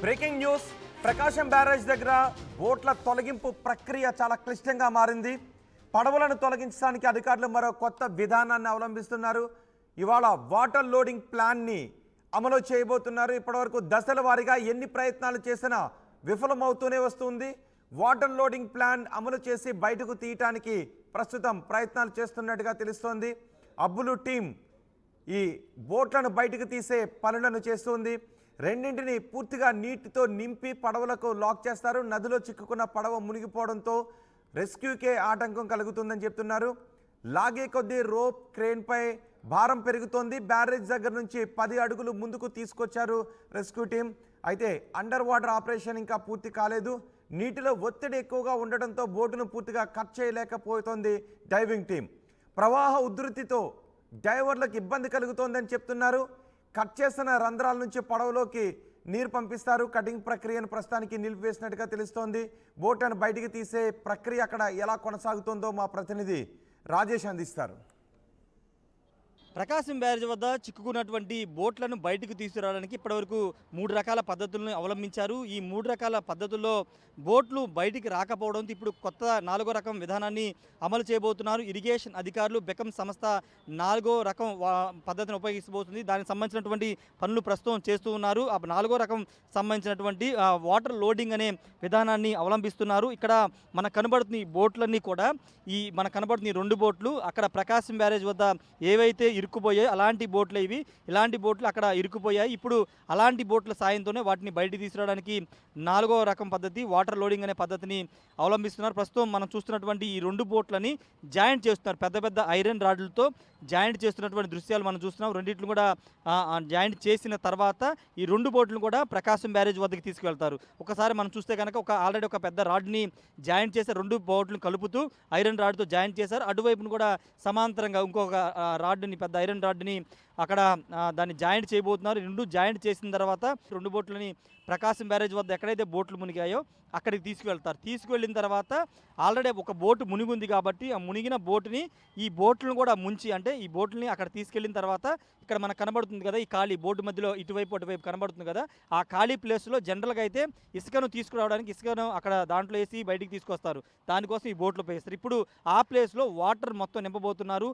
Breaking news. ప్రకాశం barrage దగ్గర బోట్ల తొలగింపు ప్రక్రియ చాలా క్లిష్టంగా మారింది. పడవలను తొలగించడానికి అధికారులు మరో కొత్త విధానాన్ని అవలంబిస్తున్నారు. ఇవాళ వాటర్ లోడింగ్ ప్లాన్ని అమలు చేయబోతున్నారు. ఇప్పటివరకు దశల వారీగా ఎన్ని ప్రయత్నాలు చేసినా విఫలమవుతూనే వస్తుంది. వాటర్ లోడింగ్ ప్లాన్ అమలు చేసి బయటకు తీయటానికి ప్రస్తుతం ప్రయత్నాలు చేస్తున్నట్టుగా తెలుస్తోంది. అబ్బులు టీం ఈ బోట్లను బయటకు తీసే పనులను చేస్తుంది. రెండింటిని పూర్తిగా నీటితో నింపి పడవలకు లాక్ చేస్తారు. నదిలో చిక్కుకున్న పడవ మునిగిపోవడంతో రెస్క్యూకే ఆటంకం కలుగుతుందని చెప్తున్నారు. లాగే కొద్దీ రోప్ క్రేన్పై భారం పెరుగుతోంది. బ్యారేజ్ దగ్గర నుంచి 10 అడుగులు ముందుకు తీసుకొచ్చారు రెస్క్యూ టీం. అయితే అండర్ వాటర్ ఆపరేషన్ ఇంకా పూర్తి కాలేదు. నీటిలో ఒత్తిడి ఎక్కువగా ఉండడంతో బోటును పూర్తిగా కట్ చేయలేకపోతోంది డైవింగ్ టీం. ప్రవాహ ఉధృతితో డైవర్లకు ఇబ్బంది కలుగుతోందని చెప్తున్నారు. కట్ చేసిన రంధ్రాల నుంచి పడవలోకి నీరు పంపిస్తారు. కటింగ్ ప్రక్రియను ప్రస్తుతానికి నిలిపివేసినట్టుగా తెలుస్తోంది. బోట్లను బయటికి తీసే ప్రక్రియ అక్కడ ఎలా కొనసాగుతుందో మా ప్రతినిధి రాజేష్ అందిస్తారు. ప్రకాశం బ్యారేజ్ వద్ద చిక్కుకున్నటువంటి బోట్లను బయటకు తీసుకురావడానికి ఇప్పటివరకు 3 రకాల పద్ధతులను అవలంబించారు. ఈ 3 రకాల పద్ధతుల్లో బోట్లు బయటికి రాకపోవడంతో ఇప్పుడు కొత్త 4వ రకం విధానాన్ని అమలు చేయబోతున్నారు. ఇరిగేషన్ అధికారులు బెకం సంస్థ 4వ రకం పద్ధతిని ఉపయోగించబోతుంది. దానికి సంబంధించినటువంటి పనులు ప్రస్తుతం చేస్తూ ఉన్నారు. ఆ 4వ రకం సంబంధించినటువంటి వాటర్ లోడింగ్ అనే విధానాన్ని అవలంబిస్తున్నారు. ఇక్కడ మనకు కనబడుతున్న ఈ బోట్లన్నీ కూడా మనకు కనబడుతున్న 2 బోట్లు అక్కడ ప్రకాశం బ్యారేజ్ వద్ద ఏవైతే ఇరుక్కుపోయాయి అలాంటి బోట్లు ఇవి. ఇలాంటి బోట్లు అక్కడ ఇరుక్కుపోయాయి. ఇప్పుడు అలాంటి బోట్ల సాయంతోనే వాటిని బయటికి తీసుకురావడానికి 4వ రకం పద్ధతి వాటర్ లోడింగ్ అనే పద్ధతిని అవలంబిస్తున్నారు. ప్రస్తుతం మనం చూస్తున్నటువంటి ఈ 2 బోట్లని జాయింట్ చేస్తున్నారు. పెద్ద పెద్ద ఐరన్ రాడ్లతో జాయింట్ చేస్తున్నటువంటి దృశ్యాలు మనం చూస్తున్నాం. రెండింటిని కూడా జాయింట్ చేసిన తర్వాత ఈ 2 బోట్లను కూడా ప్రకాశం బ్యారేజ్ వద్దకు తీసుకువెళ్తారు. ఒకసారి మనం చూస్తే కనుక ఆల్రెడీ ఒక పెద్ద రాడ్ని జాయింట్ చేసి 2 బోట్లను కలుపుతూ ఐరన్ రాడ్తో జాయింట్ చేశారు. అటువైపును కూడా సమాంతరంగా ఇంకొక రాడ్ని పెద్ద ఐరన్ రాడ్ని అక్కడ దాన్ని జాయింట్ చేయబోతున్నారు. 2 జాయింట్ చేసిన తర్వాత 2 బోట్లని ప్రకాశం బ్యారేజ్ వద్ద ఎక్కడైతే బోట్లు మునిగాయో అక్కడికి తీసుకువెళ్తారు. తీసుకువెళ్ళిన తర్వాత ఆల్రెడీ ఒక బోటు మునిగింది కాబట్టి ఆ మునిగిన బోటుని ఈ బోట్లను కూడా ముంచి అంటే ఈ బోట్లని అక్కడ తీసుకెళ్ళిన తర్వాత ఇక్కడ మనకు కనబడుతుంది కదా ఈ ఖాళీ బోటు మధ్యలో ఇటువైపు అటువైపు కనబడుతుంది కదా ఆ ఖాళీ ప్లేస్లో జనరల్గా అయితే ఇసుకను తీసుకురావడానికి ఇసుకను అక్కడ దాంట్లో వేసి బయటికి తీసుకొస్తారు. దానికోసం ఈ బోట్లు ఉపయోగిస్తారు. ఇప్పుడు ఆ ప్లేస్లో వాటర్ మొత్తం నింపబోతున్నారు.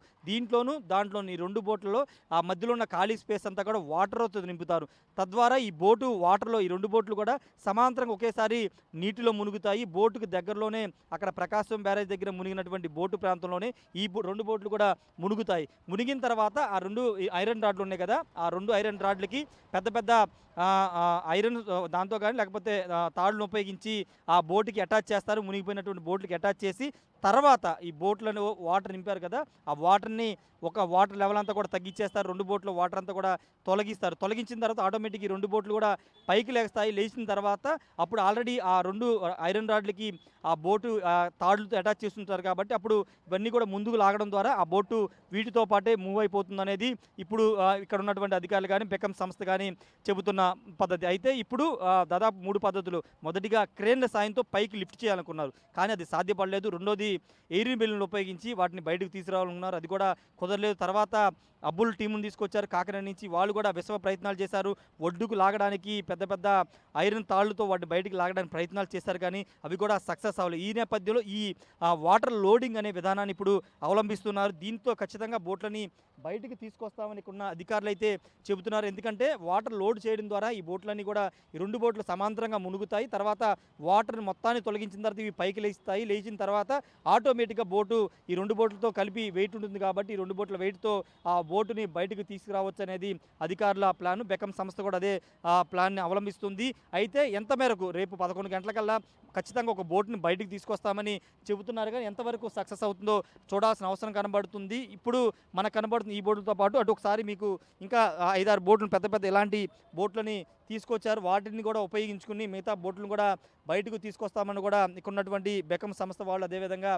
దాంట్లోని 2 బోట్లలో ఆ మధ్యలో ఉన్న ఖాళీ స్పేస్ అంతా కూడా వాటర్తో నింపుతారు. తద్వారా ఈ బోటు వాటర్లో ఈ 2 బోట్లు కూడా సమాంతరంగా ఒకేసారి నీటిలో మునుగుతాయి. బోటుకు దగ్గరలోనే అక్కడ ప్రకాశం బ్యారేజ్ దగ్గర మునిగినటువంటి బోటు ప్రాంతంలోనే ఈ 2 బోట్లు కూడా మునుగుతాయి. మునిగిన తర్వాత ఆ 2 ఐరన్ రాడ్లు ఉన్నాయి కదా ఆ 2 ఐరన్ రాడ్లకి పెద్ద పెద్ద ఐరన్ దాంతో కానీ లేకపోతే తాడును ఉపయోగించి ఆ బోటుకి అటాచ్ చేస్తారు. మునిగిపోయినటువంటి బోట్లకి అటాచ్ చేసి తర్వాత ఈ బోట్లను వాటర్ నింపారు కదా ఆ వాటర్ని ఒక వాటర్ లెవెల్ అంతా కూడా తగ్గించేస్తారు. 2 బోట్ల వాటర్ అంతా కూడా తొలగిస్తారు. తొలగించిన తర్వాత ఆటోమేటిక్ ఈ 2 బోట్లు కూడా పైకి లేస్తాయి. లేచిన తర్వాత అప్పుడు ఆల్రెడీ ఆ 2 ఐరన్ రాడ్లకి ఆ బోటు తాడులతో అటాచ్ చేస్తుంటారు కాబట్టి అప్పుడు ఇవన్నీ కూడా ముందుకు లాగడం ద్వారా ఆ బోటు వీటితో పాటే మూవ్ అయిపోతుంది అనేది ఇప్పుడు ఇక్కడ ఉన్నటువంటి అధికారులు కానీ బెకం సంస్థ కానీ చెబుతున్న పద్ధతి. అయితే ఇప్పుడు దాదాపు 3 పద్ధతులు. మొదటిగా క్రేన్ల సాయంతో పైకి లిఫ్ట్ చేయాలనుకున్నారు కానీ అది సాధ్యపడలేదు. రెండోది ఎయిరింగ్ బెలూన్లు ఉపయోగించి వాటిని బయటకు తీసుకురావాలనుకున్నారు. అది కూడా కుదరలేదు. తర్వాత అబ్బుల్ టీమును తీసుకొచ్చారు కాకినాడ నుంచి. వాళ్ళు కూడా విశ్వ ప్రయత్నాలు చేశారు. ఒడ్డుకు లాగడానికి పెద్ద పెద్ద ఐరన్ తాళ్లతో వాటిని బయటికి లాగడానికి ప్రయత్నాలు చేశారు కానీ అవి కూడా సక్సెస్ అవ్వలేదు. ఈ నేపథ్యంలో ఈ వాటర్ లోడింగ్ అనే విధానాన్ని ఇప్పుడు అవలంబిస్తున్నారు. దీంతో ఖచ్చితంగా బోట్లని బయటికి తీసుకొస్తామని ఉన్న అధికారులు అయితే చెబుతున్నారు. ఎందుకంటే వాటర్ లోడ్ చేయడం ద్వారా ఈ బోట్లన్నీ కూడా ఈ 2 బోట్లు సమాంతరంగా మునుగుతాయి. తర్వాత వాటర్ మొత్తాన్ని తొలగించిన తర్వాత ఇవి పైకి లేస్తాయి. లేచిన తర్వాత ఆటోమేటిక్గా బోటు ఈ 2 బోట్లతో కలిపి వెయిట్ ఉంటుంది కాబట్టి ఈ 2 బోట్ల వెయిట్తో ఆ బోటుని బయటకు తీసుకురావచ్చు అనేది అధికారుల ప్లాన్. బెకం సంస్థ కూడా అదే ప్లాన్ని అవలంబిస్తుంది. అయితే ఎంత మేరకు రేపు 11 గంటలకల్లా ఖచ్చితంగా ఒక బోటుని బయటకు తీసుకొస్తామని చెబుతున్నారు కానీ ఎంతవరకు సక్సెస్ అవుతుందో చూడాల్సిన అవసరం కనబడుతుంది. ఇప్పుడు మనకు కనబడుతుంది ఈ బోట్లతో పాటు అటు ఒకసారి మీకు ఇంకా 5-6 బోట్లు పెద్ద పెద్ద ఇలాంటి బోట్లని తీసుకొచ్చారు. వాటిని కూడా ఉపయోగించుకుని మిగతా బోట్లను కూడా బయటకు తీసుకొస్తామని కూడా ఇక్కడ ఉన్నటువంటి బెకం సంస్థ వాళ్ళు అదేవిధంగా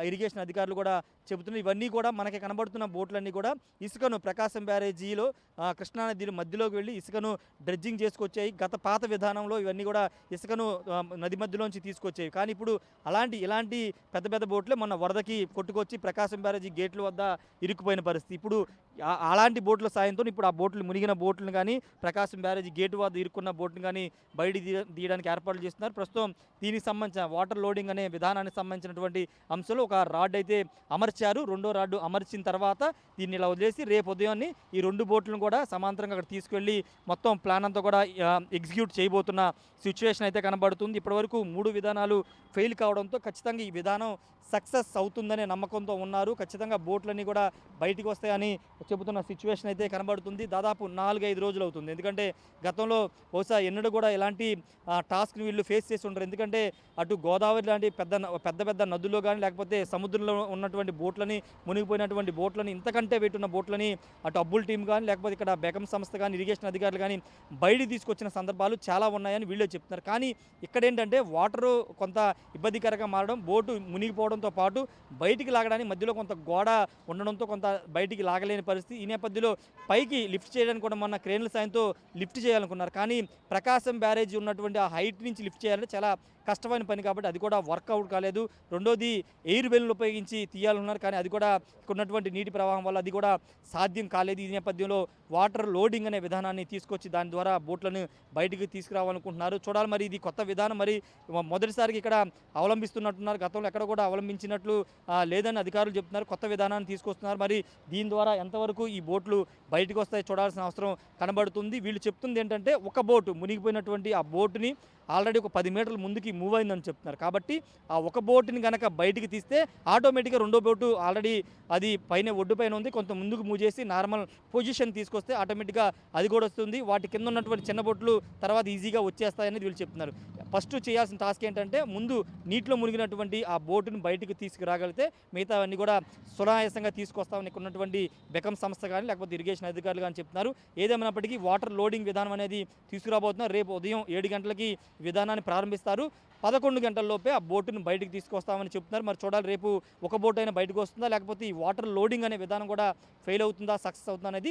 ఇరిగేషన్ అధికారులు కూడా చెబుతున్నారు. ఇవన్నీ కూడా మనకి కనబడుతున్న బోట్లన్నీ కూడా ఇసుకను ప్రకాశం బ్యారేజీలో కృష్ణానది మధ్యలోకి వెళ్ళి ఇసుకను డ్రెడ్జింగ్ చేసుకొచ్చాయి. పాత విధానంలో ఇవన్నీ కూడా ఇసుకను నది మధ్యలోంచి తీసుకొచ్చాయి. కానీ ఇప్పుడు ఇలాంటి పెద్ద పెద్ద బోట్లే మొన్న వరదకి కొట్టుకొచ్చి ప్రకాశం బ్యారేజీ గేట్ల వద్ద ఇరుక్కుపోయిన పరిస్థితి. ఇప్పుడు అలాంటి బోట్ల సాయంతో ఇప్పుడు ఆ బోట్లు మునిగిన బోట్లను కానీ ప్రకాశం బ్యారేజీ గేటు వద్ద లేదా ఇరుక్కున్న బోట్ని కానీ బయటికి తీయడానికి ఏర్పాట్లు చేస్తున్నారు. ప్రస్తుతం దీనికి సంబంధించిన వాటర్ లోడింగ్ అనే విధానానికి సంబంధించినటువంటి అంశంలో ఒక రాడ్ అయితే అమర్చారు. రెండో రాడ్డు అమర్చిన తర్వాత దీన్ని ఇలా వదిలేసి రేపు ఉదయాన్ని ఈ 2 బోట్లను కూడా సమాంతరంగా అక్కడ తీసుకెళ్ళి మొత్తం ప్లాన్ అంతా కూడా ఎగ్జిక్యూట్ చేయబోతున్న సిచ్యువేషన్ అయితే కనబడుతుంది. ఇప్పటివరకు 3 విధానాలు ఫెయిల్ కావడంతో ఖచ్చితంగా ఈ విధానం సక్సెస్ అవుతుందనే నమ్మకంతో ఉన్నారు. ఖచ్చితంగా బోట్లన్నీ కూడా బయటికి వస్తాయని చెబుతున్న సిచ్యువేషన్ అయితే కనబడుతుంది. దాదాపు 4-5 రోజులు అవుతుంది. ఎందుకంటే గతంలో బహుశా ఎన్నడూ కూడా ఇలాంటి టాస్క్ని వీళ్ళు ఫేస్ చేసి ఉంటారు. ఎందుకంటే అటు గోదావరి లాంటి పెద్ద నదుల్లో కానీ లేకపోతే సముద్రంలో ఉన్నటువంటి బోట్లని, మునిగిపోయినటువంటి బోట్లని, ఇంతకంటే పెట్టున్న బోట్లని అటు అబ్బుల్ టీం కానీ లేకపోతే ఇక్కడ బెకం సంస్థ కానీ ఇరిగేషన్ అధికారులు కానీ బయటికి తీసుకొచ్చిన సందర్భాలు చాలా ఉన్నాయని వీళ్ళే చెప్తున్నారు. కానీ ఇక్కడ ఏంటంటే వాటరు కొంత ఇబ్బందికరంగా మారడం, బోటు మునిగిపోవడంతో పాటు బయటికి లాగడానికి మధ్యలో కొంత గోడ ఉండడంతో కొంత బయటికి లాగలేని పరిస్థితి. ఈ నేపథ్యంలో పైకి లిఫ్ట్ చేయడానికి కూడా మొన్న క్రేన్ల సాయంతో లిఫ్ట్ చేయాలనుకున్నారు. కానీ ప్రకాశం బ్యారేజీ ఉన్నటువంటి ఆ హైట్ నుంచి లిఫ్ట్ చేయాలంటే చాలా కష్టమైన పని కాబట్టి అది కూడా వర్కౌట్ కాలేదు. రెండోది ఎయిర్ బెలూన్లు ఉపయోగించి తీయాలన్నారు. కానీ అది కూడా ఇక్కడ ఉన్నటువంటి నీటి ప్రవాహం వల్ల అది కూడా సాధ్యం కాలేదు. ఈ నేపథ్యంలో వాటర్ లోడింగ్ అనే విధానాన్ని తీసుకొచ్చి దాని ద్వారా బోట్లను బయటికి తీసుకురావాలనుకుంటున్నారు. చూడాలి మరి ఇది కొత్త విధానం, మరి మొదటిసారికి ఇక్కడ అవలంబిస్తున్నట్టున్నారు. గతంలో ఎక్కడ కూడా అవలంబించినట్లు లేదని అధికారులు చెప్తున్నారు. కొత్త విధానాన్ని తీసుకొస్తున్నారు. మరి దీని ద్వారా ఎంతవరకు ఈ బోట్లు బయటకు వస్తాయి చూడాల్సిన అవసరం కనబడుతుంది. వీళ్ళు చెప్తుంది ఏంటంటే ఒక బోటు మునిగిపోయినటువంటి ఆ బోటుని ఆల్రెడీ ఒక 10 మీటర్ల ముందుకి మూవ్ అయిందని చెప్తున్నారు. కాబట్టి ఆ ఒక బోటుని కనుక బయటికి తీస్తే ఆటోమేటిక్గా రెండో బోటు ఆల్రెడీ అది ఒడ్డు పైన ఉంది, కొంత ముందుకు మూవ్ చేసి నార్మల్ పొజిషన్ తీసుకొస్తే ఆటోమేటిక్గా అది కూడా వస్తుంది. వాటి కింద ఉన్నటువంటి చిన్న బోట్లు తర్వాత ఈజీగా వచ్చేస్తాయని వీళ్ళు చెప్తున్నారు. ఫస్ట్ చేయాల్సిన టాస్క్ ఏంటంటే ముందు నీటిలో మునిగినటువంటి ఆ బోటుని బయటికి తీసుకురాగలిగితే మిగతావన్నీ కూడా సునాయాసంగా తీసుకొస్తామని ఉన్నటువంటి బెకం సంస్థ కానీ లేకపోతే ఇరిగేషన్ అధికారులు కానీ చెప్తున్నారు. ఏదేమైనప్పటికీ వాటర్ లోడింగ్ విధానం అనేది తీసుకురాబోతున్నారు. రేపు ఉదయం 7 గంటలకి విధానాన్ని ప్రారంభిస్తారు. 11 గంటల్లోపే ఆ బోటును బయటికి తీసుకొస్తామని చెప్తున్నారు. మరి చూడాలి రేపు ఒక బోట్ అయినా బయటకు వస్తుందా లేకపోతే ఈ వాటర్ లోడింగ్ అనే విధానం కూడా ఫెయిల్ అవుతుందా, సక్సెస్ అవుతుందా అనేది